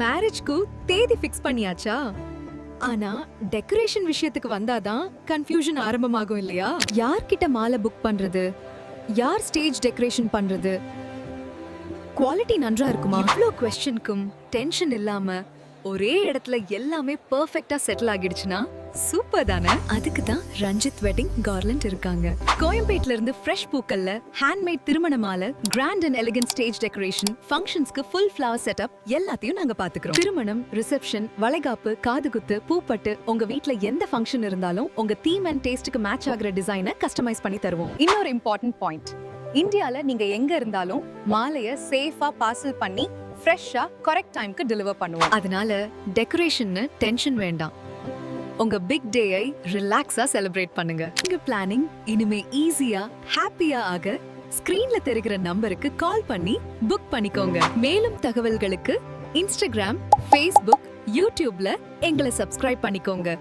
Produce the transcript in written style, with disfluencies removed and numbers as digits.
மேரேஜ்க்கு தேதி ஃபிக்ஸ் பண்ணியாச்சா? ஆனா டெக்கரேஷன் விஷயத்துக்கு வந்தாதான் கன்ஃபியூஷன் ஆரம்பமாகும் இல்லையா? யார்கிட்ட மாலை புக் பண்றது, யார் ஸ்டேஜ் டெக்கரேஷன் பண்றது, குவாலிட்டி நன்றா இருக்குமா? இவ்ளோ क्वेश्चनக்கும் டென்ஷன் இல்லாம ஒரே இடத்துல எல்லாமே பெர்ஃபெக்ட்டா செட்டில் ஆகிடுச்சுனா சூப்பர் தானே? அதுக்கு தான் ரஞ்சித் வெட்டிங் கார்லண்ட் இருக்காங்க. கோயம்பேட்ல இருந்து ஃப்ரெஷ் பூக்கள்ல ஹேண்ட்மேட் திருமண மாலை, grand and elegant stage decoration, ஃபங்க்ஷன்ஸ்க்கு ஃபுல் ஃப்ளவர் செட்டப் எல்லாத்தையும் நாங்க பாத்துக்கிறோம். திருமணம், ரிசப்ஷன், வளைகாப்பு, காதுகுத்து, பூப்பட்டு, உங்க வீட்ல எந்த ஃபங்க்ஷன் இருந்தாலும் உங்க தீம் அண்ட் டேஸ்டுக்கு மேட்ச் ஆகுற டிசைனை கஸ்டமைஸ் பண்ணி தருவோம். இன்னொரு இம்பார்ட்டன்ட் பாயிண்ட், இந்தியால நீங்க எங்க இருந்தாலும் மாலைய சேஃபா பார்சல் பண்ணி ஃப்ரெஷ்ஷா கரெக்ட் டைம்க்கு டெலிவர் பண்ணுவோம். அதனால டெக்கரேஷன்னு டென்ஷன் வேண்டாம். உங்க பிக் டேயை ரிலாக்ஸா செலிப்ரேட் பண்ணுங்க. உங்க பிளானிங் இனிமே ஈஸியா ஹாப்பியா ஆக ஸ்கிரீன்ல தெரிகிற நம்பருக்கு கால் பண்ணி புக் பண்ணிக்கோங்க. மேலும் தகவல்களுக்கு இன்ஸ்டாகிராம், ஃபேஸ்புக், யூடியூப்ல எங்களை சப்ஸ்கிரைப் பண்ணிக்கோங்க.